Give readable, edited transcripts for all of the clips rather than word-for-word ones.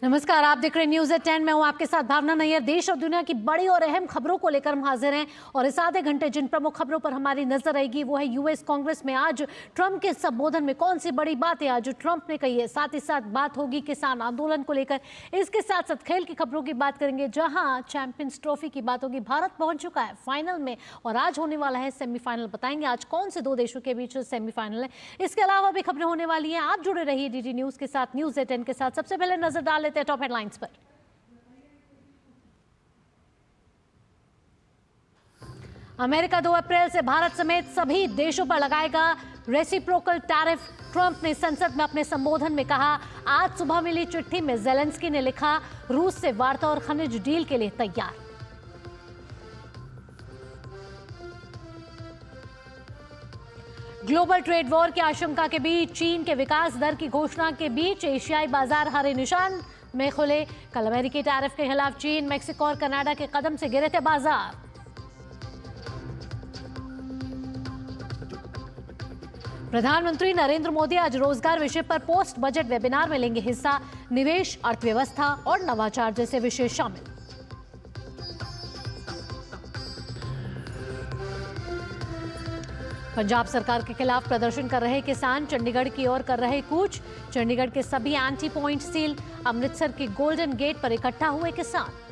नमस्कार, आप देख रहे हैं न्यूज़ एट 10। मैं हूं आपके साथ भावना नैयर। देश और दुनिया की बड़ी और अहम खबरों को लेकर हम हाजिर हैं और इस आधे घंटे जिन प्रमुख खबरों पर हमारी नजर रहेगी वो है यूएस कांग्रेस में आज ट्रंप के संबोधन में कौन सी बड़ी बातें आज ट्रंप ने कही है। साथ ही साथ बात होगी किसान आंदोलन को लेकर। इसके साथ साथ खेल की खबरों की बात करेंगे, जहां चैंपियंस ट्रॉफी की बात होगी। भारत पहुंच चुका है फाइनल में और आज होने वाला है सेमीफाइनल। बताएंगे आज कौन से दो देशों के बीच सेमीफाइनल है। इसके अलावा भी खबरें होने वाली हैं। आप जुड़े रहिए डीडी न्यूज के साथ, न्यूज़ एट 10 के साथ। सबसे पहले नजर डाल लेते हैं टॉप हेडलाइंस पर। अमेरिका 2 अप्रैल से भारत समेत सभी देशों पर लगाएगा रेसिप्रोकल टैरिफ। ट्रंप ने संसद में अपने संबोधन में कहा। आज सुबह मिली चिट्ठी में ज़ेलेंस्की ने लिखा, रूस से वार्ता और खनिज डील के लिए तैयार। ग्लोबल ट्रेड वॉर की आशंका के बीच चीन के विकास दर की घोषणा के बीच एशियाई बाजार हरे निशान में खुले। कल अमेरिकी टैरिफ के खिलाफ चीन, मेक्सिको और कनाडा के कदम से गिरे थे बाजार। प्रधानमंत्री नरेंद्र मोदी आज रोजगार विषय पर पोस्ट बजट वेबिनार में लेंगे हिस्सा। निवेश, अर्थव्यवस्था और नवाचार जैसे विषय शामिल। पंजाब सरकार के खिलाफ प्रदर्शन कर रहे किसान चंडीगढ़ की ओर कर रहे कूच। चंडीगढ़ के सभी एंटी पॉइंट सील। अमृतसर के गोल्डन गेट पर इकट्ठा हुए किसान।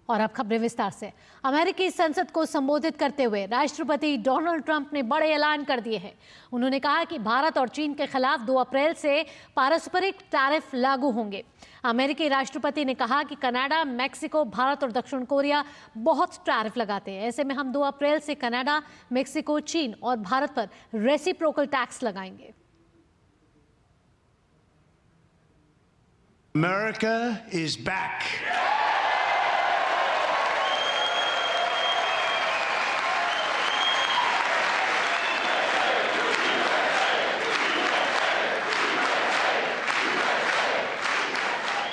और अब खबरें विस्तार से। अमेरिकी संसद को संबोधित करते हुए राष्ट्रपति डोनाल्ड ट्रंप ने बड़े ऐलान कर दिए हैं। उन्होंने कहा कि भारत और चीन के खिलाफ 2 अप्रैल से पारस्परिक टैरिफ लागू होंगे। अमेरिकी राष्ट्रपति ने कहा कि कनाडा, मेक्सिको, भारत और दक्षिण कोरिया बहुत टैरिफ लगाते हैं। ऐसे में हम 2 अप्रैल से कनाडा, मेक्सिको, चीन और भारत पर रेसिप्रोकल टैक्स लगाएंगे। America is back.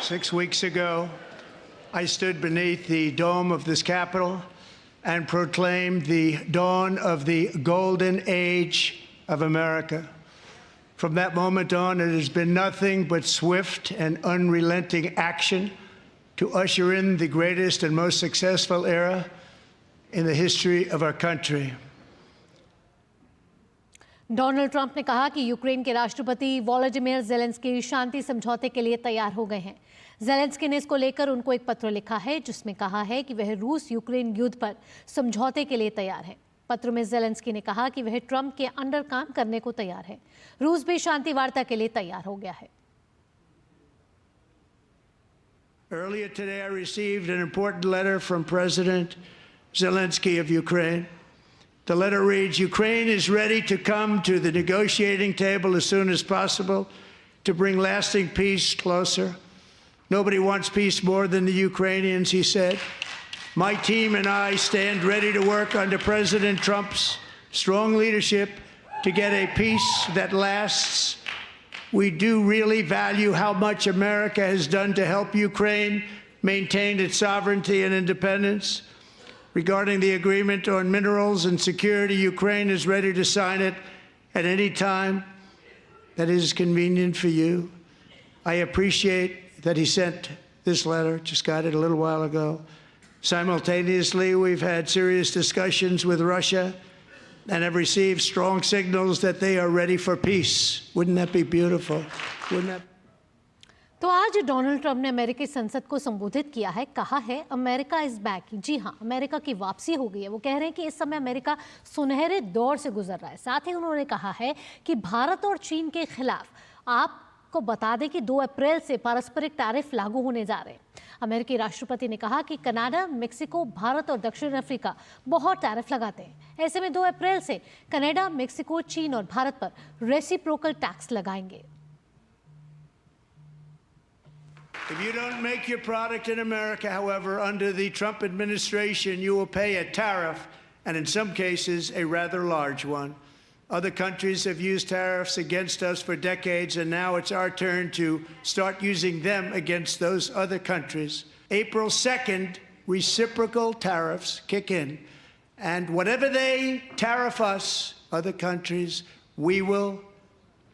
Six weeks ago, I stood beneath the dome of this Capitol and proclaimed the dawn of the golden age of America. From that moment on, it has been nothing but swift and unrelenting action to usher in the greatest and most successful era in the history of our country. Donald Trump ने कहा कि Ukraine के राष्ट्रपति Volodymyr Zelensky शांति समझौते के लिए तैयार हो गए हैं। ज़ेलेंस्की ने इसको लेकर उनको एक पत्र लिखा है जिसमें कहा है कि वह रूस यूक्रेन युद्ध पर समझौते के लिए तैयार है। पत्र में ज़ेलेंस्की ने कहा कि वह ट्रंप के अंडर काम करने को तैयार है। रूस भी शांति वार्ता के लिए तैयार हो गया है। Earlier today, I received an important letter from President Zelensky of Ukraine. The letter reads, Ukraine is ready to come to the negotiating table as soon as possible to bring lasting peace closer. Nobody wants peace more than the Ukrainians, he said. My team and I stand ready to work under President Trump's strong leadership to get a peace that lasts. We do really value how much America has done to help Ukraine maintain its sovereignty and independence. Regarding the agreement on minerals and security, Ukraine is ready to sign it at any time that is convenient for you. I appreciate that he sent this letter, just got it a little while ago. Simultaneously, we've had serious discussions with Russia and have received strong signals that they are ready for peace. Wouldn't that be beautiful? Wouldn't that? तो आज Donald Trump ने अमेरिकी संसद को संबोधित किया है। कहा है अमेरिका इज बैक। जी हाँ, अमेरिका की वापसी हो गई है। वो कह रहे हैं कि इस समय अमेरिका सुनहरे दौर से गुजर रहा है। साथ ही उन्होंने कहा है कि भारत और चीन के खिलाफ आपको बता दें कि 2 अप्रैल से पारस्परिक टैरिफ लागू होने जा रहे हैं। अमेरिकी राष्ट्रपति ने कहा कि कनाडा, मेक्सिको, भारत और दक्षिण अफ्रीका बहुत टैरिफ लगाते हैं। ऐसे में 2 अप्रैल से कनाडा, मेक्सिको, चीन और भारत पर रेसिप्रोकल टैक्स लगाएंगे। If you don't make your product in America, however, under the Trump administration, you will pay a tariff, and in some cases, a rather large one. Other countries have used tariffs against us for decades, and now it's our turn to start using them against those other countries. April 2nd, reciprocal tariffs kick in, and whatever they tariff us, other countries, we will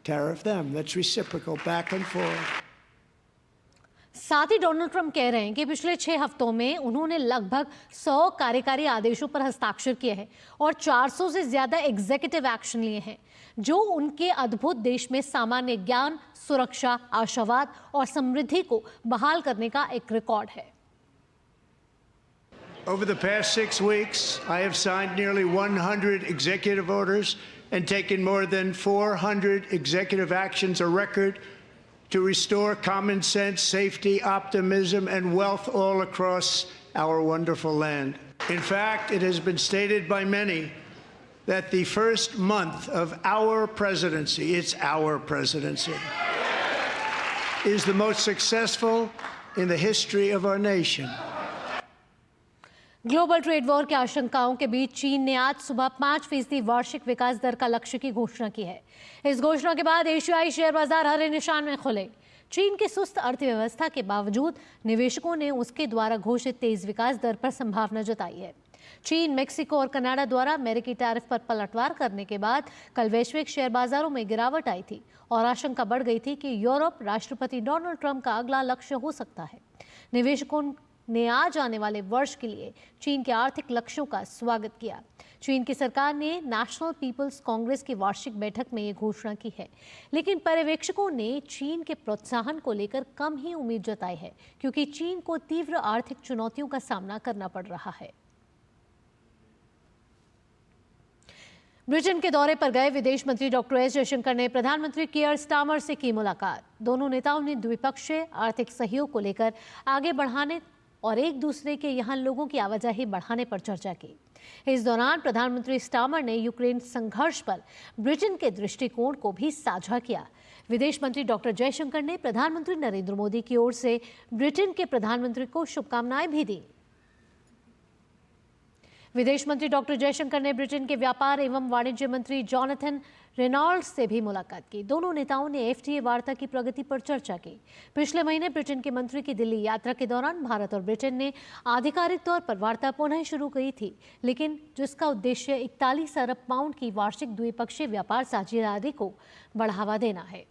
tariff them. That's reciprocal, back and forth. साथ ही Donald Trump कह रहे हैं कि पिछले 6 हफ्तों में उन्होंने लगभग 100 कार्यकारी आदेशों पर हस्ताक्षर किए हैं और 400 से ज्यादा एग्जीक्यूटिव एक्शन लिए हैं, जो उनके अद्भुत देश में सामान्य ज्ञान, सुरक्षा, आशावाद और समृद्धि को बहाल करने का एक रिकॉर्ड है। Over the past 6 weeks, I have signed nearly 100 executive orders and taken more than 400 executive actions, a record to restore common sense, safety, optimism, and wealth all across our wonderful land. In fact, it has been stated by many that the first month of our presidency, it's our presidency, is the most successful in the history of our nation. Global trade war की आशंकाओं के बीच चीन ने आज सुबह 5% वार्षिक विकास दर का लक्ष्य की घोषणा की है। इस घोषणा के बाद एशियाई शेयर बाजार हरे निशान में खुले। चीन की सुस्त अर्थव्यवस्था के बावजूद निवेशकों ने उसके द्वारा घोषित तेज विकास दर पर संभावना जताई है। चीन, मेक्सिको और कनाडा द्वारा अमेरिकी टैरिफ पर पलटवार करने के बाद कल वैश्विक शेयर बाजारों में गिरावट आई थी और आशंका बढ़ गई थी कि यूरोप राष्ट्रपति डोनाल्ड ट्रंप का अगला लक्ष्य हो सकता है। निवेशकों ने आज आने वाले वर्ष के लिए चीन के आर्थिक लक्ष्यों का स्वागत किया। चीन की सरकार ने नेशनल पीपल्स कांग्रेस की वार्षिक बैठक में ये घोषणा की है, लेकिन पर्यवेक्षकों ने चीन के प्रोत्साहन को लेकर कम ही उम्मीद जताई है, क्योंकि चीन को तीव्र आर्थिक चुनौतियों का सामना करना पड़ रहा है। ब्रिटेन के दौरे पर गए विदेश मंत्री डॉक्टर एस जयशंकर ने प्रधानमंत्री कियर स्टारमर से की मुलाकात। दोनों नेताओं ने द्विपक्षीय आर्थिक सहयोग को लेकर आगे बढ़ाने और एक दूसरे के यहाँ लोगों की आवाजाही बढ़ाने पर चर्चा की। इस दौरान प्रधानमंत्री स्टारमर ने यूक्रेन संघर्ष पर ब्रिटेन के दृष्टिकोण को भी साझा किया। विदेश मंत्री डॉक्टर जयशंकर ने प्रधानमंत्री नरेंद्र मोदी की ओर से ब्रिटेन के प्रधानमंत्री को शुभकामनाएं भी दी। विदेश मंत्री डॉक्टर जयशंकर ने ब्रिटेन के व्यापार एवं वाणिज्य मंत्री जॉनथन रेनॉल्ड्स से भी मुलाकात की। दोनों नेताओं ने एफटीए वार्ता की प्रगति पर चर्चा की। पिछले महीने ब्रिटेन के मंत्री की दिल्ली यात्रा के दौरान भारत और ब्रिटेन ने आधिकारिक तौर पर वार्ता पुनः शुरू की थी, लेकिन जिसका उद्देश्य 41 अरब पाउंड की वार्षिक द्विपक्षीय व्यापार साझेदारी को बढ़ावा देना है।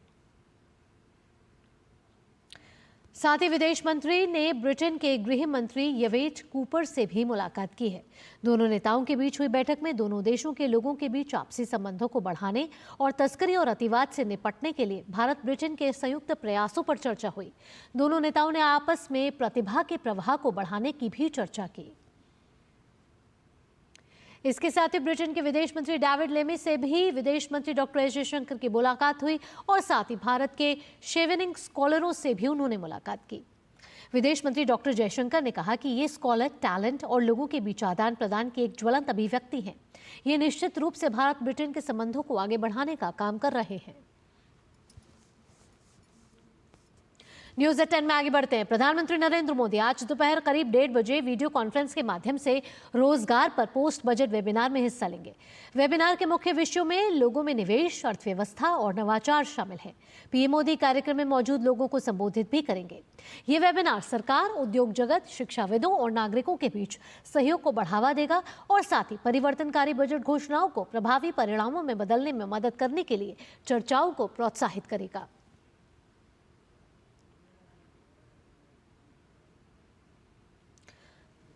साथ ही विदेश मंत्री ने ब्रिटेन के गृह मंत्री यवेट कूपर से भी मुलाकात की है। दोनों नेताओं के बीच हुई बैठक में दोनों देशों के लोगों के बीच आपसी संबंधों को बढ़ाने और तस्करी और अतिवाद से निपटने के लिए भारत ब्रिटेन के संयुक्त प्रयासों पर चर्चा हुई। दोनों नेताओं ने आपस में प्रतिभा के प्रवाह को बढ़ाने की भी चर्चा की। इसके साथ ही ब्रिटेन के विदेश मंत्री डेविड लेमी से भी विदेश मंत्री डॉक्टर एस जयशंकर की मुलाकात हुई और साथ ही भारत के शेवेनिंग स्कॉलरों से भी उन्होंने मुलाकात की। विदेश मंत्री डॉक्टर जयशंकर ने कहा कि ये स्कॉलर टैलेंट और लोगों के बीच आदान प्रदान की एक ज्वलंत अभिव्यक्ति हैं। ये निश्चित रूप से भारत ब्रिटेन के संबंधों को आगे बढ़ाने का काम कर रहे हैं। न्यूज़ एट 10 में आगे बढ़ते हैं। प्रधानमंत्री नरेंद्र मोदी आज दोपहर करीब 1:30 बजे वीडियो कॉन्फ्रेंस के माध्यम से रोजगार पर पोस्ट बजट वेबिनार में हिस्सा लेंगे। वेबिनार के मुख्य विषयों में लोगों में निवेश, अर्थव्यवस्था और नवाचार शामिल हैं। पीएम मोदी कार्यक्रम में मौजूद लोगों को संबोधित भी करेंगे। ये वेबिनार सरकार, उद्योग जगत, शिक्षाविदों और नागरिकों के बीच सहयोग को बढ़ावा देगा और साथ ही परिवर्तनकारी बजट घोषणाओं को प्रभावी परिणामों में बदलने में मदद करने के लिए चर्चाओं को प्रोत्साहित करेगा।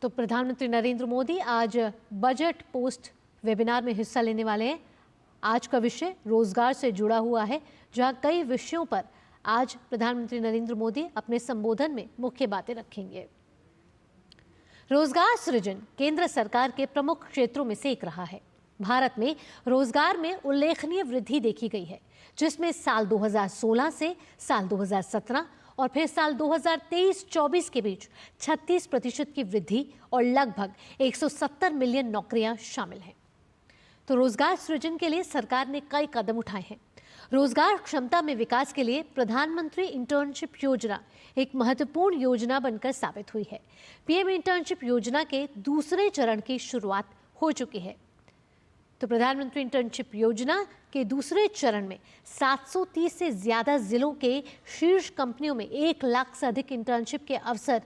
तो प्रधानमंत्री नरेंद्र मोदी आज बजट पोस्ट वेबिनार में हिस्सा लेने वाले हैं। आज का विषय रोजगार से जुड़ा हुआ है, जहां कई विषयों पर आज प्रधानमंत्री नरेंद्र मोदी अपने संबोधन में मुख्य बातें रखेंगे। रोजगार सृजन केंद्र सरकार के प्रमुख क्षेत्रों में से एक रहा है। भारत में रोजगार में उल्लेखनीय वृद्धि देखी गई है, जिसमें साल 2016 से साल 2017 और फिर साल 2023-24 के बीच 36% की वृद्धि और लगभग 170 मिलियन नौकरियां शामिल हैं। तो रोजगार सृजन के लिए सरकार ने कई कदम उठाए हैं। रोजगार क्षमता में विकास के लिए प्रधानमंत्री इंटर्नशिप योजना एक महत्वपूर्ण योजना बनकर साबित हुई है। पीएम इंटर्नशिप योजना के दूसरे चरण की शुरुआत हो चुकी है। तो प्रधानमंत्री इंटर्नशिप योजना के दूसरे चरण में 730 से ज्यादा जिलों के शीर्ष कंपनियों में 1 लाख से अधिक इंटर्नशिप के अवसर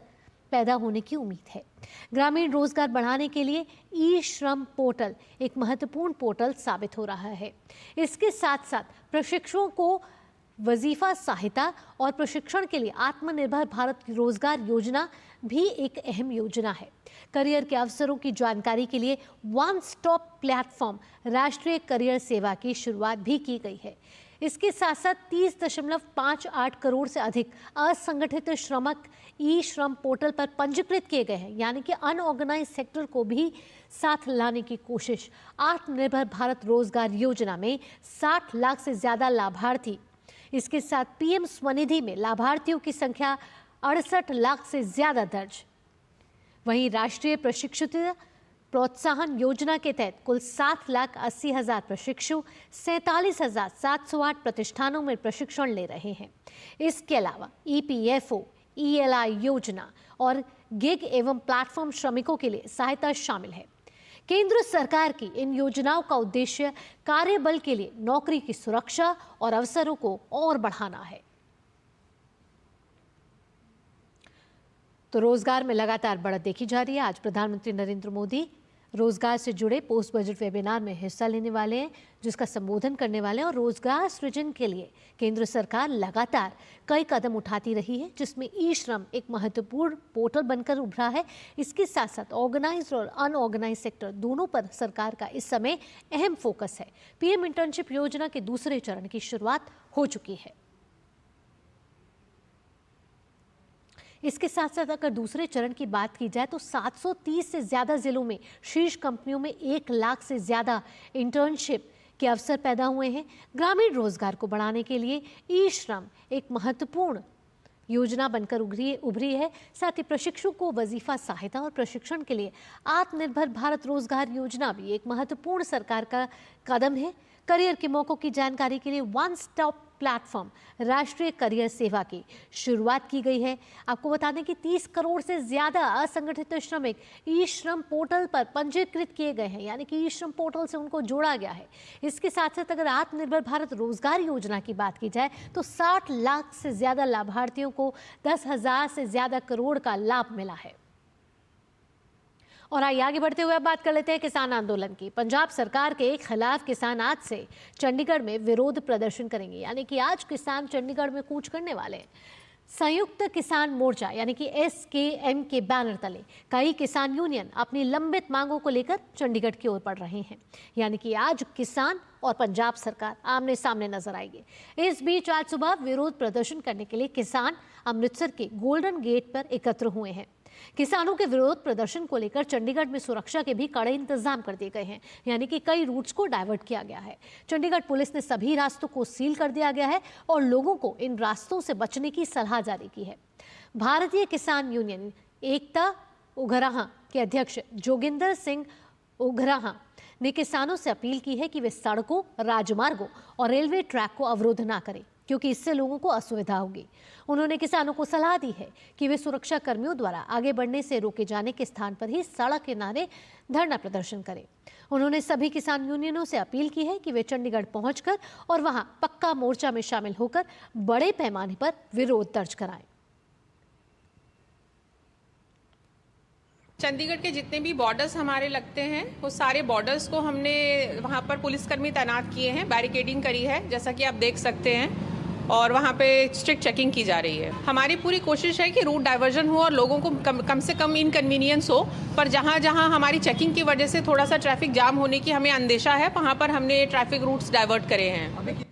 पैदा होने की उम्मीद है। ग्रामीण रोजगार बढ़ाने के लिए ई श्रम पोर्टल एक महत्वपूर्ण पोर्टल साबित हो रहा है। इसके साथ साथ प्रशिक्षुओं को वजीफा सहायता और प्रशिक्षण के लिए आत्मनिर्भर भारत रोजगार योजना भी एक अहम योजना है। करियर के अवसरों की जानकारी के लिए वन स्टॉप प्लेटफॉर्म राष्ट्रीय करियर सेवा की शुरुआत भी की गई है। इसके साथ साथ 30.58 करोड़ से अधिक असंगठित श्रमिक ई श्रम पोर्टल पर पंजीकृत किए गए हैं, यानी कि अनऑर्गेनाइज सेक्टर को भी साथ लाने की कोशिश। आत्मनिर्भर भारत रोजगार योजना में 60 लाख से ज्यादा लाभार्थी। इसके साथ पीएम स्वनिधि में लाभार्थियों की संख्या 68 लाख से ज्यादा दर्ज। वहीं राष्ट्रीय प्रशिक्षुत प्रोत्साहन योजना के तहत कुल 7,80,000 प्रशिक्षु 47,708 प्रतिष्ठानों में प्रशिक्षण ले रहे हैं। इसके अलावा ईपीएफओ, ईएलआई योजना और गिग एवं प्लेटफॉर्म श्रमिकों के लिए सहायता शामिल है। केंद्र सरकार की इन योजनाओं का उद्देश्य कार्यबल के लिए नौकरी की सुरक्षा और अवसरों को और बढ़ाना है। तो रोजगार में लगातार बढ़त देखी जा रही है। आज प्रधानमंत्री नरेंद्र मोदी रोजगार से जुड़े पोस्ट बजट वेबिनार में हिस्सा लेने वाले हैं, जिसका संबोधन करने वाले हैं। और रोजगार सृजन के लिए केंद्र सरकार लगातार कई कदम उठाती रही है, जिसमें ई श्रम एक महत्वपूर्ण पोर्टल बनकर उभरा है। इसके साथ साथ ऑर्गेनाइज्ड और अनऑर्गेनाइज्ड सेक्टर दोनों पर सरकार का इस समय अहम फोकस है। पीएम इंटर्नशिप योजना के दूसरे चरण की शुरुआत हो चुकी है। इसके साथ साथ अगर दूसरे चरण की बात की जाए तो 730 से ज्यादा जिलों में शीर्ष कंपनियों में 1 लाख से ज्यादा इंटर्नशिप के अवसर पैदा हुए हैं। ग्रामीण रोजगार को बढ़ाने के लिए ई श्रम एक महत्वपूर्ण योजना बनकर उभरी है। साथ ही प्रशिक्षु को वजीफा सहायता और प्रशिक्षण के लिए आत्मनिर्भर भारत रोजगार योजना भी एक महत्वपूर्ण सरकार का कदम है। करियर के मौकों की जानकारी के लिए वन स्टॉप प्लेटफॉर्म राष्ट्रीय करियर सेवा की शुरुआत की गई है। आपको बता दें कि 30 करोड़ से ज्यादा असंगठित श्रमिक ई श्रम पोर्टल पर पंजीकृत किए गए हैं, यानी कि ई श्रम पोर्टल से उनको जोड़ा गया है। इसके साथ साथ अगर आत्मनिर्भर भारत रोजगार योजना की बात की जाए तो 60 लाख से ज्यादा लाभार्थियों को 10,000 से ज्यादा करोड़ का लाभ मिला है। और आइए आगे बढ़ते हुए अब बात कर लेते हैं किसान आंदोलन की। पंजाब सरकार के खिलाफ किसान आज से चंडीगढ़ में विरोध प्रदर्शन करेंगे, यानी कि आज किसान चंडीगढ़ में कूच करने वाले हैं। संयुक्त किसान मोर्चा यानी कि SKM के बैनर तले कई किसान यूनियन अपनी लंबित मांगों को लेकर चंडीगढ़ की ओर बढ़ रहे हैं, यानी कि आज किसान और पंजाब सरकार आमने सामने नजर आएंगे। इस बीच आज सुबह विरोध प्रदर्शन करने के लिए किसान अमृतसर के गोल्डन गेट पर एकत्र हुए हैं। किसानों के विरोध प्रदर्शन को लेकर चंडीगढ़ में सुरक्षा के भी कड़े इंतजाम कर दिए गए हैं, यानी कि कई रूट्स को डाइवर्ट किया गया है। चंडीगढ़ पुलिस ने सभी रास्तों को सील कर दिया गया है और लोगों को इन रास्तों से बचने की सलाह जारी की है। भारतीय किसान यूनियन एकता उघराहा के अध्यक्ष जोगिंदर सिंह उघराहा ने किसानों से अपील की है कि वे सड़कों, राजमार्गों और रेलवे ट्रैक को अवरुद्ध ना करें, क्योंकि इससे लोगों को असुविधा होगी। उन्होंने किसानों को सलाह दी है कि वे सुरक्षा कर्मियों द्वारा आगे बढ़ने से रोके जाने के स्थान पर ही सड़क किनारे धरना प्रदर्शन करें। उन्होंने सभी किसान यूनियनों से अपील की है कि वे चंडीगढ़ पहुंचकर और वहां पक्का मोर्चा में शामिल होकर बड़े पैमाने पर विरोध दर्ज कराएं। चंडीगढ़ के जितने भी बॉर्डर्स हमारे लगते हैं वो सारे बॉर्डर्स को हमने वहाँ पर पुलिसकर्मी तैनात किए हैं, बैरिकेडिंग करी है जैसा कि आप देख सकते हैं, और वहाँ पे स्ट्रिक्ट चेकिंग की जा रही है। हमारी पूरी कोशिश है कि रूट डाइवर्जन हो और लोगों को कम से कम इनकन्वीनियंस हो, पर जहाँ जहाँ हमारी चेकिंग की वजह से थोड़ा सा ट्रैफिक जाम होने की हमें अंदेशा है, वहाँ पर हमने ट्रैफिक रूट्स डाइवर्ट करे हैं।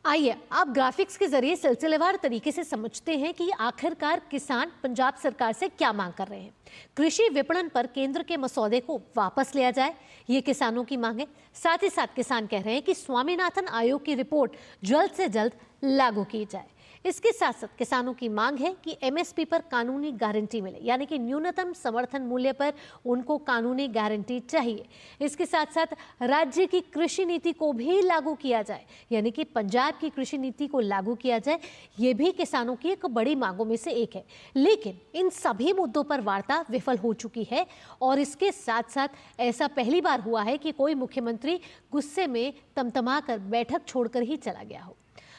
आइए अब ग्राफिक्स के जरिए सिलसिलेवार तरीके से समझते हैं कि आखिरकार किसान पंजाब सरकार से क्या मांग कर रहे हैं। कृषि विपणन पर केंद्र के मसौदे को वापस लिया जाए, ये किसानों की मांग है। साथ ही साथ किसान कह रहे हैं कि स्वामीनाथन आयोग की रिपोर्ट जल्द से जल्द लागू की जाए। इसके साथ साथ किसानों की मांग है कि एमएसपी पर कानूनी गारंटी मिले, यानी कि न्यूनतम समर्थन मूल्य पर उनको कानूनी गारंटी चाहिए। इसके साथ साथ राज्य की कृषि नीति को भी लागू किया जाए, यानी कि पंजाब की कृषि नीति को लागू किया जाए। ये भी किसानों की एक बड़ी मांगों में से एक है। लेकिन इन सभी मुद्दों पर वार्ता विफल हो चुकी है और इसके साथ साथ ऐसा पहली बार हुआ है कि कोई मुख्यमंत्री गुस्से में तमतमाकर बैठक छोड़कर ही चला गया हो।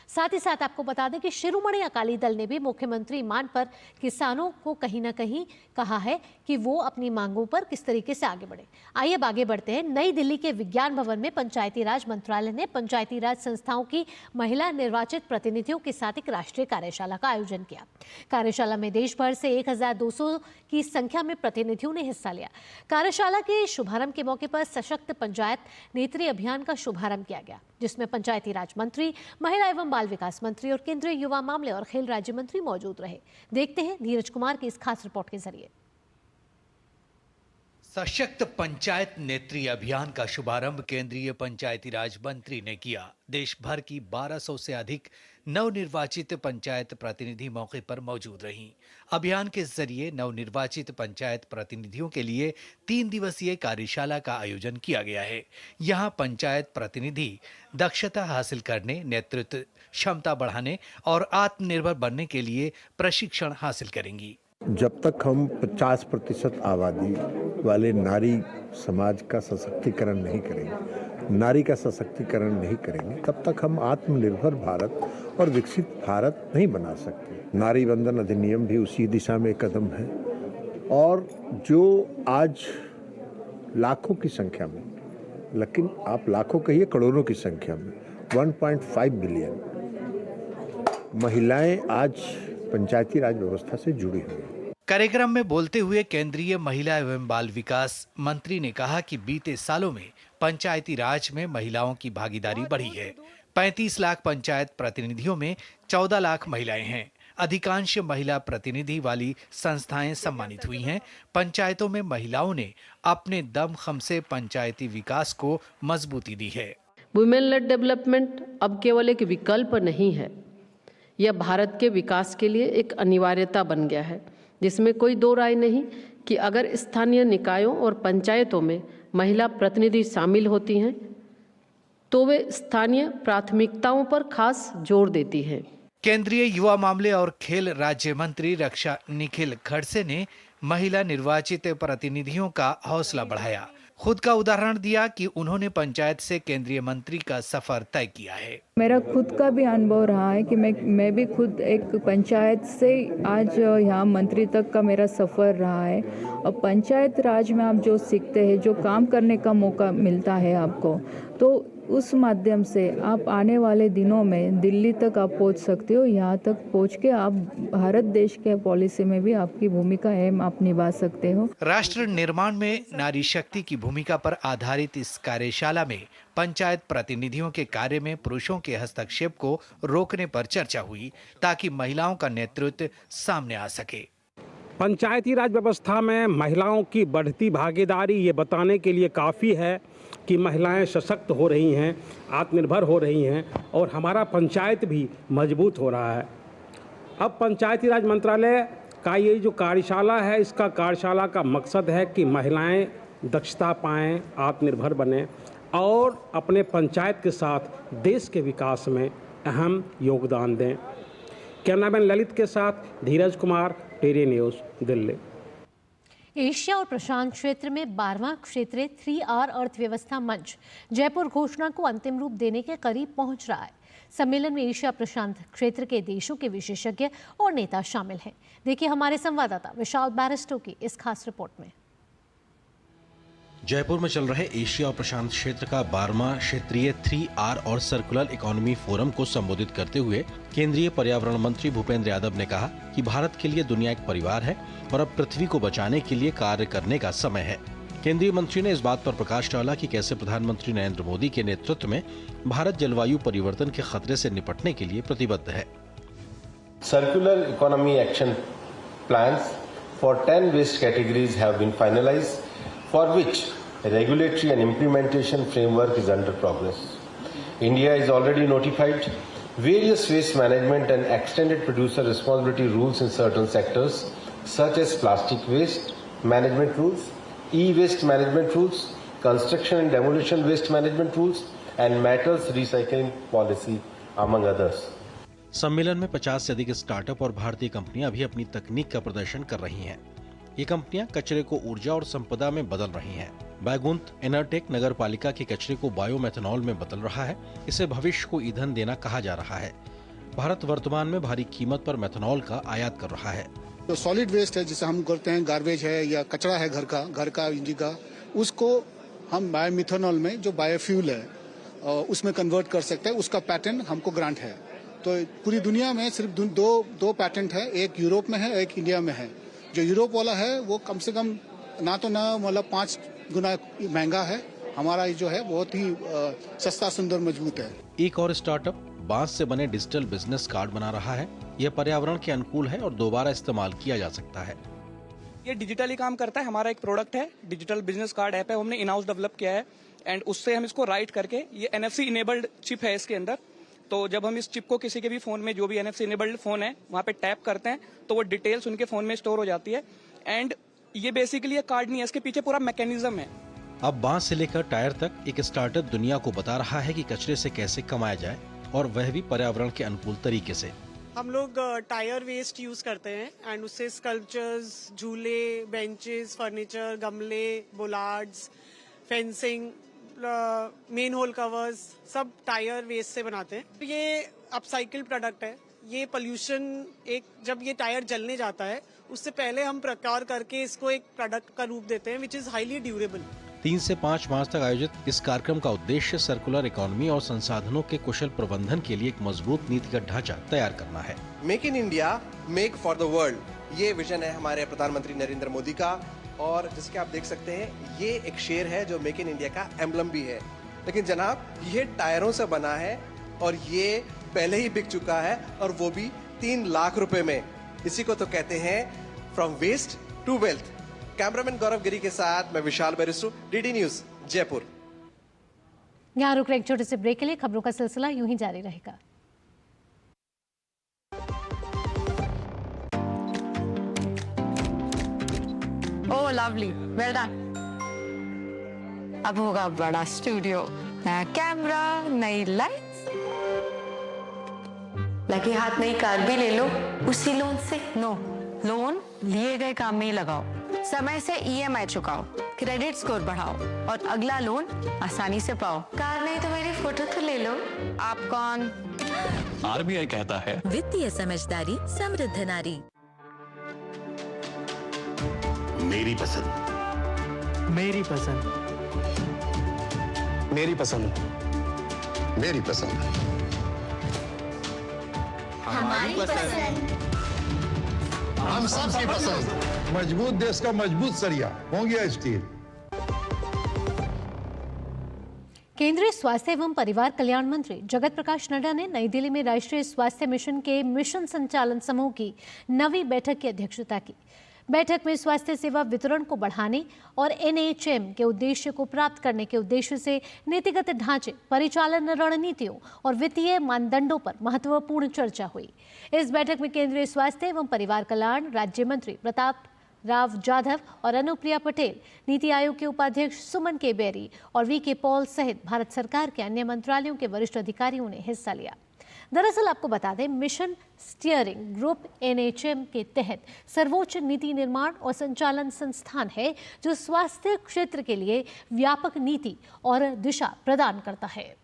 साथ ही साथ आपको बता दें कि शिरोमणि अकाली दल ने भी मुख्यमंत्री मान पर किसानों को कहीं ना कहीं कहा है कि वो अपनी मांगों पर किस तरीके से आगे बढ़े। आइए अब आगे बढ़ते हैं। नई दिल्ली के विज्ञान भवन में पंचायती राज मंत्रालय ने पंचायती राज संस्थाओं की महिला निर्वाचित प्रतिनिधियों के साथ एक राष्ट्रीय कार्यशाला का आयोजन किया। कार्यशाला में देश भर से 1200 की संख्या में प्रतिनिधियों ने हिस्सा लिया। कार्यशाला के शुभारंभ के मौके पर सशक्त पंचायत नेत्री अभियान का शुभारंभ किया गया, जिसमें पंचायती राज मंत्री, महिला एवं बाल विकास मंत्री और केंद्रीय युवा मामले और खेल राज्य मंत्री मौजूद रहे। देखते हैं धीरज कुमार की इस खास रिपोर्ट के जरिए। सशक्त पंचायत नेत्री अभियान का शुभारंभ केंद्रीय पंचायती राज मंत्री ने किया। देश भर की 1200 से अधिक नवनिर्वाचित पंचायत प्रतिनिधि मौके पर मौजूद रहीं। अभियान के जरिए नवनिर्वाचित पंचायत प्रतिनिधियों के लिए 3 दिवसीय कार्यशाला का आयोजन किया गया है। यहाँ पंचायत प्रतिनिधि दक्षता हासिल करने, नेतृत्व क्षमता बढ़ाने और आत्मनिर्भर बनने के लिए प्रशिक्षण हासिल करेंगी। जब तक हम 50% आबादी वाले नारी समाज का सशक्तिकरण नहीं करेंगे, नारी का सशक्तिकरण नहीं करेंगे, तब तक हम आत्मनिर्भर भारत और विकसित भारत नहीं बना सकते। नारी बंधन अधिनियम भी उसी दिशा में एक कदम है। और जो आज लाखों की संख्या में, लेकिन आप लाखों कहिए करोड़ों की संख्या में 1.5 बिलियन महिलाएं आज पंचायती राज व्यवस्था से जुड़ी हुई है। कार्यक्रम में बोलते हुए केंद्रीय महिला एवं बाल विकास मंत्री ने कहा कि बीते सालों में पंचायती राज में महिलाओं की भागीदारी बढ़ी है। 35 लाख पंचायत प्रतिनिधियों में 14 लाख महिलाएं हैं। अधिकांश महिला प्रतिनिधि वाली संस्थाएं सम्मानित हुई हैं। पंचायतों में महिलाओं ने अपने दमखम से पंचायती विकास को मजबूती दी है। वुमेन लेड डेवलपमेंट अब केवल एक विकल्प नहीं है, यह भारत के विकास के लिए एक अनिवार्यता बन गया है, जिसमें कोई दो राय नहीं कि अगर स्थानीय निकायों और पंचायतों में महिला प्रतिनिधि शामिल होती हैं तो वे स्थानीय प्राथमिकताओं पर खास जोर देती हैं। केंद्रीय युवा मामले और खेल राज्य मंत्री रक्षा निखिल खड़से ने महिला निर्वाचित प्रतिनिधियों का हौसला बढ़ाया। खुद का उदाहरण दिया कि उन्होंने पंचायत से केंद्रीय मंत्री का सफर तय किया है। मेरा खुद का भी अनुभव रहा है कि मैं भी खुद एक पंचायत से आज यहाँ मंत्री तक का मेरा सफ़र रहा है। और पंचायत राज में आप जो सीखते हैं, जो काम करने का मौका मिलता है आपको, तो उस माध्यम से आप आने वाले दिनों में दिल्ली तक आप पहुँच सकते हो। यहाँ तक पहुँच के आप भारत देश के पॉलिसी में भी आपकी भूमिका अहम आप निभा सकते हो। राष्ट्र निर्माण में नारी शक्ति की भूमिका पर आधारित इस कार्यशाला में पंचायत प्रतिनिधियों के कार्य में पुरुषों के हस्तक्षेप को रोकने पर चर्चा हुई, ताकि महिलाओं का नेतृत्व सामने आ सके। पंचायती राज व्यवस्था में महिलाओं की बढ़ती भागीदारी ये बताने के लिए काफ़ी है कि महिलाएं सशक्त हो रही हैं, आत्मनिर्भर हो रही हैं और हमारा पंचायत भी मजबूत हो रहा है। अब पंचायती राज मंत्रालय का ये जो कार्यशाला है, इसका कार्यशाला का मकसद है कि महिलाएं दक्षता पाएं, आत्मनिर्भर बनें और अपने पंचायत के साथ देश के विकास में अहम योगदान दें। कैमरामैन ललित के साथ धीरज कुमार, टेरी न्यूज़, दिल्ली। एशिया और प्रशांत क्षेत्र में 12वां क्षेत्रीय 3R अर्थव्यवस्था मंच जयपुर घोषणा को अंतिम रूप देने के करीब पहुंच रहा है। सम्मेलन में एशिया प्रशांत क्षेत्र के देशों के विशेषज्ञ और नेता शामिल हैं। देखिए हमारे संवाददाता विशाल बैरिस्टो की इस खास रिपोर्ट में। जयपुर में चल रहे एशिया और प्रशांत क्षेत्र का 12वां क्षेत्रीय 3R और सर्कुलर इकोनॉमी फोरम को संबोधित करते हुए केंद्रीय पर्यावरण मंत्री भूपेंद्र यादव ने कहा कि भारत के लिए दुनिया एक परिवार है और अब पृथ्वी को बचाने के लिए कार्य करने का समय है। केंद्रीय मंत्री ने इस बात पर प्रकाश डाला कि कैसे प्रधानमंत्री नरेंद्र मोदी के नेतृत्व में भारत जलवायु परिवर्तन के खतरे से निपटने के लिए प्रतिबद्ध है। Circular economy action plans for 10 waste categories have been finalised, for which a regulatory and implementation framework is under progress. India is already notified various waste management and extended producer responsibility rules in certain sectors, such as plastic waste management rules, e-waste management rules, construction and demolition waste management rules, and metals recycling policy, among others. सम्मेलन में 50 से अधिक startup और भारतीय कंपनियां भी अपनी तकनीक का प्रदर्शन कर रही हैं। ये कंपनियां कचरे को ऊर्जा और संपदा में बदल रही हैं। बैकुंठ एनर्टेक नगर पालिका के कचरे को बायोमेथनॉल में बदल रहा है। इसे भविष्य को ईंधन देना कहा जा रहा है। भारत वर्तमान में भारी कीमत पर मेथनॉल का आयात कर रहा है। तो सॉलिड वेस्ट है जिसे हम करते हैं, गार्बेज है या कचरा है घर का इंडी का, उसको हम बायोमिथेनॉल में जो बायोफ्यूल है उसमें कन्वर्ट कर सकते हैं। उसका पैटेंट हमको ग्रांट है। तो पूरी दुनिया में सिर्फ दो पैटेंट है, एक यूरोप में है, एक इंडिया में है। जो यूरोप वाला है वो कम से कम मतलब 5 गुना महंगा है। हमारा जो है बहुत ही सस्ता, सुंदर, मजबूत है। एक और स्टार्टअप बांस से बने डिजिटल बिजनेस कार्ड बना रहा है। यह पर्यावरण के अनुकूल है और दोबारा इस्तेमाल किया जा सकता है। ये डिजिटली काम करता है। हमारा एक प्रोडक्ट है, डिजिटल बिजनेस कार्ड ऐप है, हमने इन हाउस डेवलप किया है एंड उससे हम इसको राइट करके, ये NFC इनेबल्ड चिप है इसके अंदर। तो जब हम इस चिप को किसी के भी फोन में, जो भी NFC इनेबल्ड फोन है, वहाँ पे टैप करते हैं तो वो डिटेल्स उनके फोन में स्टोर हो जाती है। एंड ये बेसिकली ये कार्ड नहीं है, इसके पीछे पूरा मैकेनिज्म है। अब बांस से लेकर टायर तक एक स्टार्टअप दुनिया को बता रहा है कि कचरे से कैसे कमाया जाए, और वह भी पर्यावरण के अनुकूल तरीके से। हम लोग टायर वेस्ट यूज करते हैं एंड उससे स्कल्पचर्स, झूले, बेंचेस, फर्नीचर, गमले, bollards, fencing, main whole covers सब टायर वेस्ट से बनाते हैं। ये अपसाइकिल प्रोडक्ट है। ये पोल्यूशन, जब ये टायर जलने जाता है उससे पहले हम प्रकार करके इसको एक प्रोडक्ट का रूप देते हैं विच इज हाईली ड्यूरेबल। 3 से 5 मार्च तक आयोजित इस कार्यक्रम का उद्देश्य सर्कुलर इकोनॉमी और संसाधनों के कुशल प्रबंधन के लिए एक मजबूत नीतिगत ढांचा तैयार करना है। Make in India, make for the world, ये विजन है हमारे प्रधानमंत्री नरेंद्र मोदी का। और जिसके आप देख सकते हैं ये एक शेर है जो मेक इन इंडिया का एम्बलम भी है। लेकिन जनाब ये टायरों से बना है और ये पहले ही बिक चुका है, और वो भी 3 लाख रुपए में। इसी को तो कहते हैं from waste to wealth. Cameraman Gaurav Giri के साथ मैं विशाल बैरिस्टो, DD न्यूज, जयपुर। यहाँ रुक रहे एक छोटे से ब्रेक के लिए। खबरों का सिलसिला यूं ही जारी रहेगा। ओह लवली, वेल डन। अब होगा बड़ा स्टूडियो, नया कैमरा, नई लाइट्स, लगे हाथ नई कार भी ले लो उसी लोन से। नो, लोन लिए गए काम में ही लगाओ, समय से EMI चुकाओ, क्रेडिट स्कोर बढ़ाओ और अगला लोन आसानी से पाओ। कार नहीं तो मेरी फोटो तो ले लो। आप कौन? RBI कहता है वित्तीय समझदारी समृद्ध नारी। मेरी पसंद, मेरी पसंद, मेरी पसंद, मेरी पसंद, हमारी पसंद, हम सबकी पसंद। मजबूत देश का मजबूत सरिया हो गया स्टील। केंद्रीय स्वास्थ्य एवं परिवार कल्याण मंत्री जगत प्रकाश नड्डा ने नई दिल्ली में राष्ट्रीय स्वास्थ्य मिशन के मिशन संचालन समूह की 9वीं बैठक की अध्यक्षता की। बैठक में स्वास्थ्य सेवा वितरण को बढ़ाने और NHM के उद्देश्य को प्राप्त करने के उद्देश्य से नीतिगत ढांचे, परिचालन रणनीतियों और वित्तीय मानदंडों पर महत्वपूर्ण चर्चा हुई। इस बैठक में केंद्रीय स्वास्थ्य एवं परिवार कल्याण राज्य मंत्री प्रताप राव जाधव और अनुप्रिया पटेल, नीति आयोग के उपाध्यक्ष सुमन के बेरी और VK पॉल सहित भारत सरकार के अन्य मंत्रालयों के वरिष्ठ अधिकारियों ने हिस्सा लिया। दरअसल आपको बता दें, मिशन स्टीयरिंग ग्रुप NHM के तहत सर्वोच्च नीति निर्माण और संचालन संस्थान है जो स्वास्थ्य क्षेत्र के लिए व्यापक नीति और दिशा प्रदान करता है।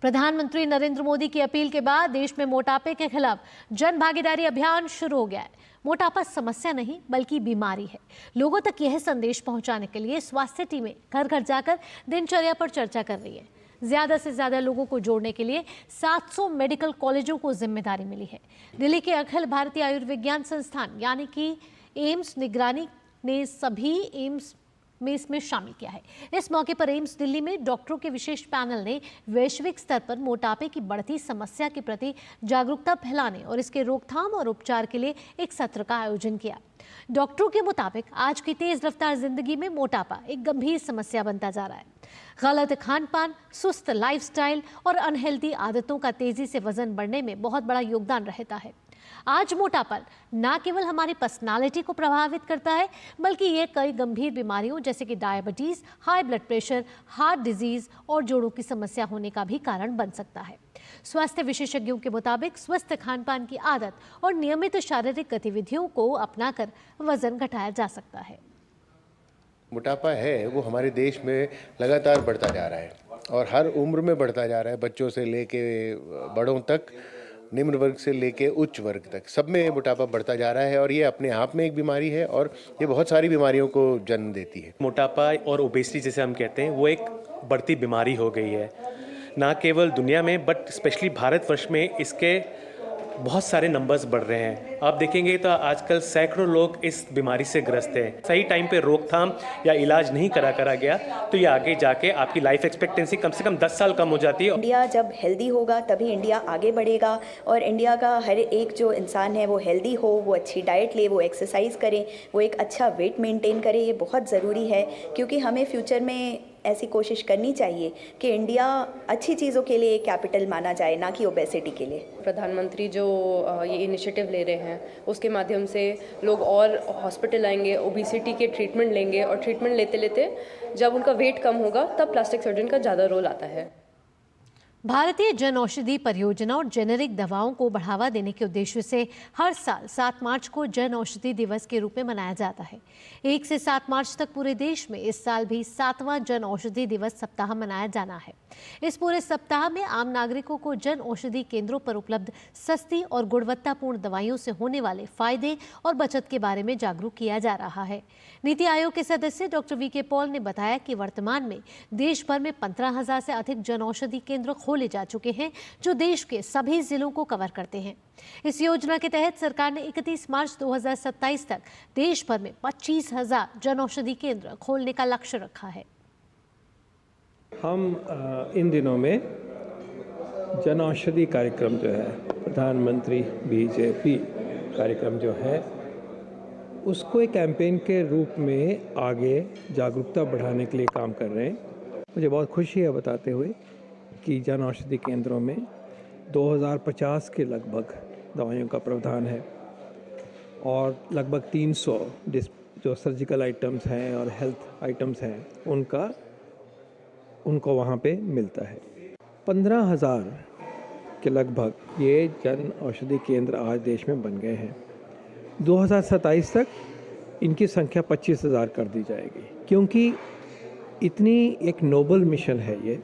प्रधानमंत्री नरेंद्र मोदी की अपील के बाद देश में मोटापे के खिलाफ जन भागीदारी अभियान शुरू हो गया है। मोटापा समस्या नहीं बल्कि बीमारी है। लोगों तक यह संदेश पहुंचाने के लिए स्वास्थ्य टीमें घर घर जाकर दिनचर्या पर चर्चा कर रही है। ज्यादा से ज्यादा लोगों को जोड़ने के लिए 700 मेडिकल कॉलेजों को जिम्मेदारी मिली है। दिल्ली के अखिल भारतीय आयुर्विज्ञान संस्थान यानी कि एम्स निगरानी ने सभी एम्स में इसमें शामिल किया है। इस मौके पर एम्स दिल्ली में डॉक्टरों के विशेष पैनल ने वैश्विक स्तर पर मोटापे की बढ़ती समस्या के प्रति जागरूकता फैलाने और इसके रोकथाम और उपचार के लिए एक सत्र का आयोजन किया। डॉक्टरों के मुताबिक आज की तेज रफ्तार जिंदगी में मोटापा एक गंभीर समस्या बनता जा रहा है। गलत खान पान, सुस्त लाइफस्टाइल और अनहेल्दी आदतों का तेजी से वजन बढ़ने में बहुत बड़ा योगदान रहता है। आज मोटापा न केवल हमारी पर्सनालिटी को प्रभावित करता है, बल्कि ये कई गंभीर बीमारियों जैसे कि diabetes, high blood pressure, heart disease और जोड़ों की समस्या होने का भी कारण बन सकता है। स्वास्थ्य विशेषज्ञों के मुताबिक स्वस्थ खान पान की आदत और नियमित शारीरिक गतिविधियों को अपनाकर वजन घटाया जा सकता है। मोटापा है वो हमारे देश में लगातार बढ़ता जा रहा है और हर उम्र में बढ़ता जा रहा है, बच्चों से लेके बड़ों तक, निम्न वर्ग से लेके उच्च वर्ग तक, सब में मोटापा बढ़ता जा रहा है और ये अपने आप में एक बीमारी है और ये बहुत सारी बीमारियों को जन्म देती है। मोटापा और ओबेसिटी जिसे हम कहते हैं वो एक बढ़ती बीमारी हो गई है, ना केवल दुनिया में बट स्पेशली भारतवर्ष में इसके बहुत सारे नंबर्स बढ़ रहे हैं। आप देखेंगे तो आजकल सैकड़ों लोग इस बीमारी से ग्रस्त हैं। सही टाइम पे रोकथाम या इलाज नहीं करा गया तो ये आगे जाके आपकी लाइफ एक्सपेक्टेंसी कम से कम 10 साल कम हो जाती है। इंडिया जब हेल्दी होगा तभी इंडिया आगे बढ़ेगा और इंडिया का हर एक जो इंसान है वो हेल्दी हो, वो अच्छी डाइट ले, वो एक्सरसाइज करे, वो एक अच्छा वेट मेंटेन करे। ये बहुत ज़रूरी है क्योंकि हमें फ्यूचर में ऐसी कोशिश करनी चाहिए कि इंडिया अच्छी चीज़ों के लिए कैपिटल माना जाए, ना कि ओबेसिटी के लिए। प्रधानमंत्री जो ये इनिशिएटिव ले रहे हैं उसके माध्यम से लोग और हॉस्पिटल आएंगे, ओबेसिटी के ट्रीटमेंट लेंगे और ट्रीटमेंट लेते लेते जब उनका वेट कम होगा तब प्लास्टिक सर्जन का ज़्यादा रोल आता है। भारतीय जन औषधि परियोजना और जेनेरिक दवाओं को बढ़ावा देने के उद्देश्य से हर साल 7 मार्च को जन औषधि दिवस के रूप में मनाया जाता है। 1 से 7 मार्च तक पूरे देश में इस साल भी 7वां जन औषधि दिवस सप्ताह मनाया जाना है। इस पूरे सप्ताह में आम नागरिकों को जन औषधि केंद्रों पर उपलब्ध सस्ती और गुणवत्तापूर्ण दवाइयों से होने वाले फायदे और बचत के बारे में जागरूक किया जा रहा है। नीति आयोग के सदस्य डॉक्टर वी.के. पॉल ने बताया कि वर्तमान में देश भर में 15,000 से अधिक जन औषधि केंद्र खोले जा चुके हैं जो देश के सभी जिलों को कवर करते हैं। इस योजना के तहत सरकार ने 31 मार्च 2027 तक देश भर में 25,000 जन औषधि केंद्र खोलने का लक्ष्य रखा है। हम इन दिनों में जन औषधि कार्यक्रम जो है, प्रधानमंत्री बीजेपी कार्यक्रम जो है, उसको एक कैंपेन के रूप में आगे जागरूकता बढ़ाने के लिए काम कर रहे हैं। मुझे बहुत खुशी है बताते हुए कि जन औषधि केंद्रों में 2050 के लगभग दवाइयों का प्रावधान है और लगभग 300 जो सर्जिकल आइटम्स हैं और हेल्थ आइटम्स हैं उनको वहाँ पे मिलता है। 15,000 के लगभग ये जन औषधि केंद्र आज देश में बन गए हैं। 2027 तक इनकी संख्या 25,000 कर दी जाएगी क्योंकि इतनी एक नोबल मिशन है ये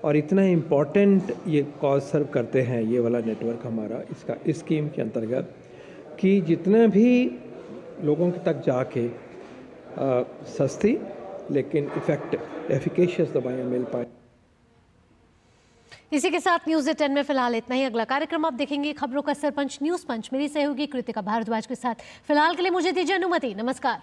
और इतना इम्पॉर्टेंट ये कॉज सर्व करते हैं ये वाला नेटवर्क हमारा इस स्कीम के अंतर्गत कि जितने भी लोगों तक जाके सस्ती लेकिन इफेक्टिव एफिकेशियस दवाइयाँ मिल पाए। इसी के साथ न्यूज़ 10 में फिलहाल इतना ही। अगला कार्यक्रम आप देखेंगे खबरों का सरपंच न्यूज़ पंच, मेरी सहयोगी कृतिका भारद्वाज के साथ। फिलहाल के लिए मुझे दीजिए अनुमति। नमस्कार।